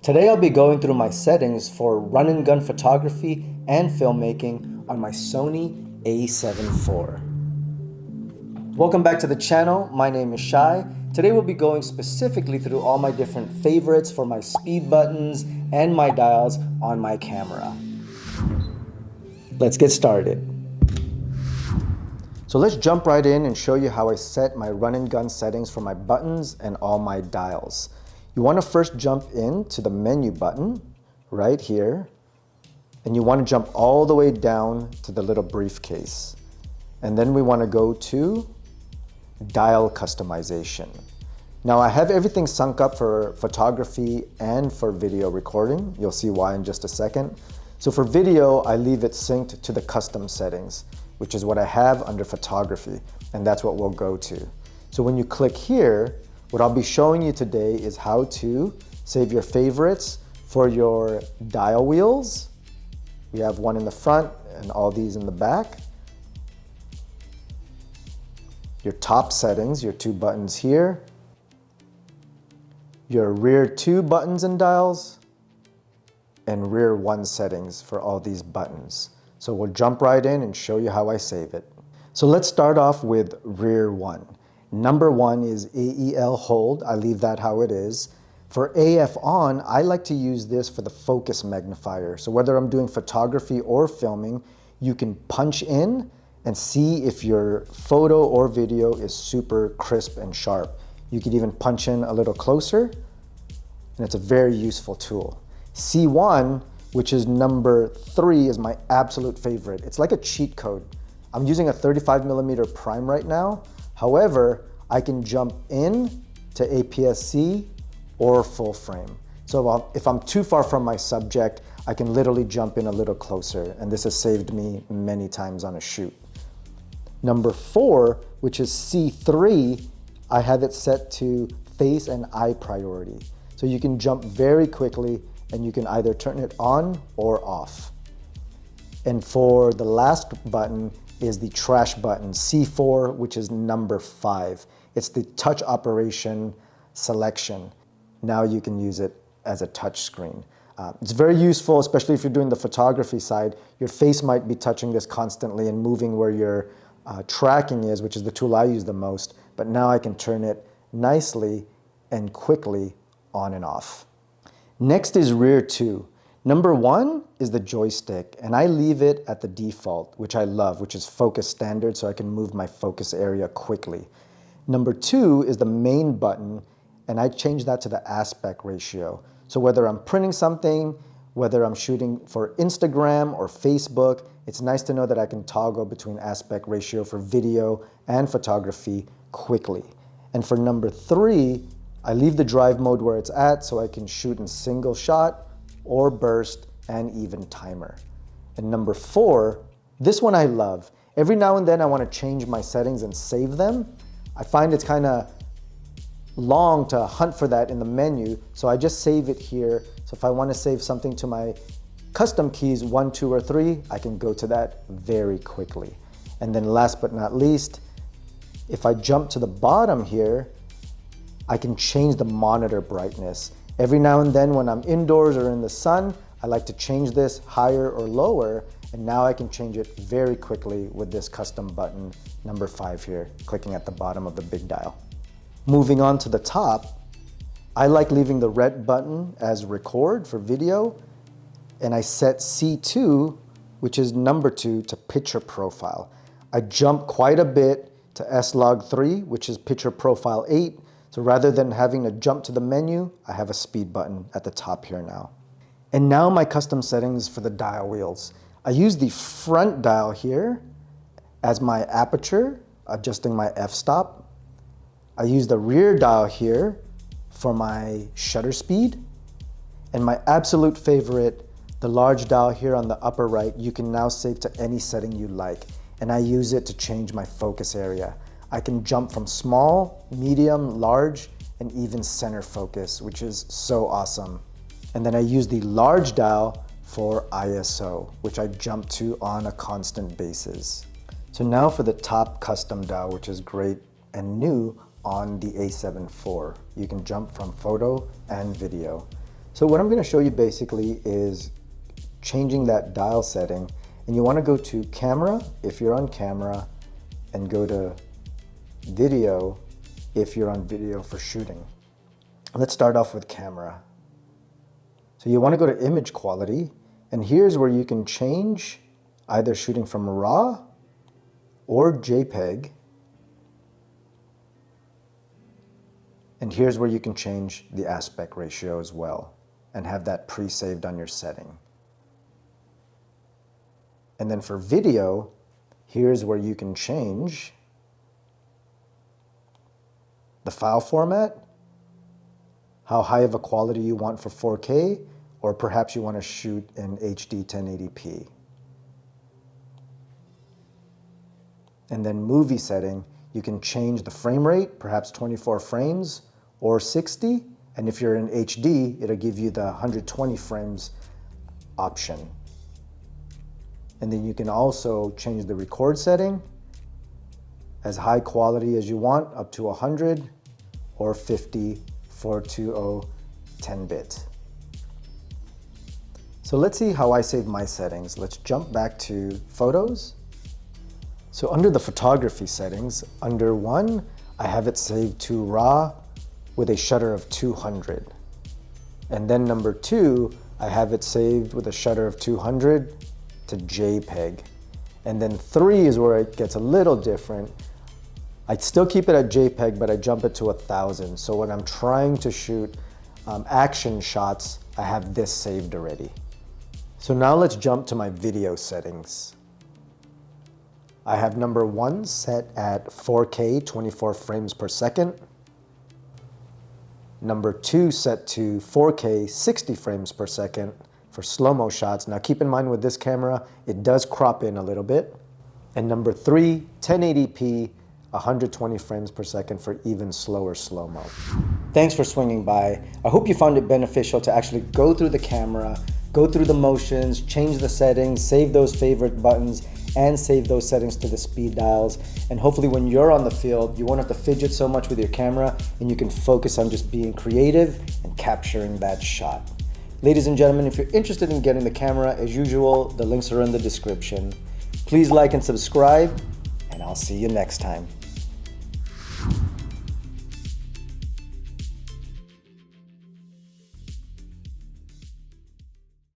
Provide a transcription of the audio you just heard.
Today I'll be going through my settings for run and gun photography and filmmaking on my Sony A7IV. Welcome back to the channel. My name is Shai. Today we'll be going specifically through all my different favorites for my speed buttons and my dials on my camera. Let's get started. So let's jump right in and show you how I set my run and gun settings for my buttons and all my dials. You want to first jump into the menu button right here, and you want to jump all the way down to the little briefcase. And then we want to go to dial customization. Now I have everything sunk up for photography and for video recording. You'll see why in just a second. So for video, I leave it synced to the custom settings, which is what I have under photography, and that's what we'll go to. So when you click here, what I'll be showing you today is how to save your favorites for your dial wheels. We have one in the front and all these in the back. Your top settings, your two buttons here. Your rear two buttons and dials. And rear one settings for all these buttons. So we'll jump right in and show you how I save it. So let's start off with rear one. Number one is AEL hold. I leave that how it is. For AF on, I like to use this for the focus magnifier. So whether I'm doing photography or filming, you can punch in and see if your photo or video is super crisp and sharp. You could even punch in a little closer, and it's a very useful tool. C1, which is number 3, is my absolute favorite. It's like a cheat code. I'm using a 35mm prime right now. However, I can jump in to APS-C or full frame. So if I'm too far from my subject, I can literally jump in a little closer, and this has saved me many times on a shoot. Number 4, which is C3, I have it set to face and eye priority. So you can jump very quickly, and you can either turn it on or off. And for the last button is the trash button, C4, which is number 5. It's the touch operation selection. Now you can use it as a touch screen. It's very useful, especially if you're doing the photography side. Your face might be touching this constantly and moving where your tracking is, which is the tool I use the most. But now I can turn it nicely and quickly on and off. Next is rear 2. Number 1 is the joystick, and I leave it at the default, which I love, which is focus standard, so I can move my focus area quickly. Number 2 is the main button, and I change that to the aspect ratio. So whether I'm printing something, whether I'm shooting for Instagram or Facebook, it's nice to know that I can toggle between aspect ratio for video and photography quickly. And for number 3, I leave the drive mode where it's at so I can shoot in single shot or burst and even timer. And number 4, this one I love. Every now and then I want to change my settings and save them. I find it's kind of long to hunt for that in the menu, so I just save it here. So if I want to save something to my custom keys 1, 2, or 3, I can go to that very quickly. And then last but not least, if I jump to the bottom here, I can change the monitor brightness. Every now and then when I'm indoors or in the sun, I like to change this higher or lower, and now I can change it very quickly with this custom button, number 5 here, clicking at the bottom of the big dial. Moving on to the top, I like leaving the red button as record for video, and I set C2, which is number 2, to picture profile. I jump quite a bit to S-Log3, which is picture profile 8, so rather than having to jump to the menu, I have a speed button at the top here now. And now my custom settings for the dial wheels. I use the front dial here as my aperture, adjusting my f-stop. I use the rear dial here for my shutter speed. And my absolute favorite, the large dial here on the upper right, you can now save to any setting you like. And I use it to change my focus area. I can jump from small, medium, large, and even center focus, which is so awesome. And then I use the large dial for ISO, which I jump to on a constant basis. So now for the top custom dial, which is great and new on the A7IV. You can jump from photo and video. So what I'm going to show you basically is changing that dial setting, and you want to go to camera if you're on camera, and go to video if you're on video for shooting. Let's start off with camera. So you want to go to image quality, and here's where you can change either shooting from RAW or JPEG. And here's where you can change the aspect ratio as well and have that pre-saved on your setting. And then for video, here's where you can change the file format, how high of a quality you want for 4K, or perhaps you want to shoot in HD 1080p. And then movie setting, you can change the frame rate, perhaps 24 frames or 60. And if you're in HD, it'll give you the 120 frames option. And then you can also change the record setting as high quality as you want, up to 100 or 50, 420, 10-bit. So let's see how I save my settings. Let's jump back to photos. So under the photography settings, under 1, I have it saved to RAW with a shutter of 200. And then number 2, I have it saved with a shutter of 200 to JPEG. And then 3 is where it gets a little different. I still keep it at JPEG, but I jump it to 1000. So when I'm trying to shoot action shots, I have this saved already. So now let's jump to my video settings. I have number 1 set at 4K, 24 frames per second. Number 2 set to 4K, 60 frames per second for slow-mo shots. Now keep in mind with this camera, it does crop in a little bit. And number 3, 1080p, 120 frames per second for even slower slow-mo. Thanks for swinging by. I hope you found it beneficial to actually go through the camera, go through the motions, change the settings, save those favorite buttons, and save those settings to the speed dials. And hopefully when you're on the field, you won't have to fidget so much with your camera, and you can focus on just being creative and capturing that shot. Ladies and gentlemen, if you're interested in getting the camera, as usual, the links are in the description. Please like and subscribe, and I'll see you next time.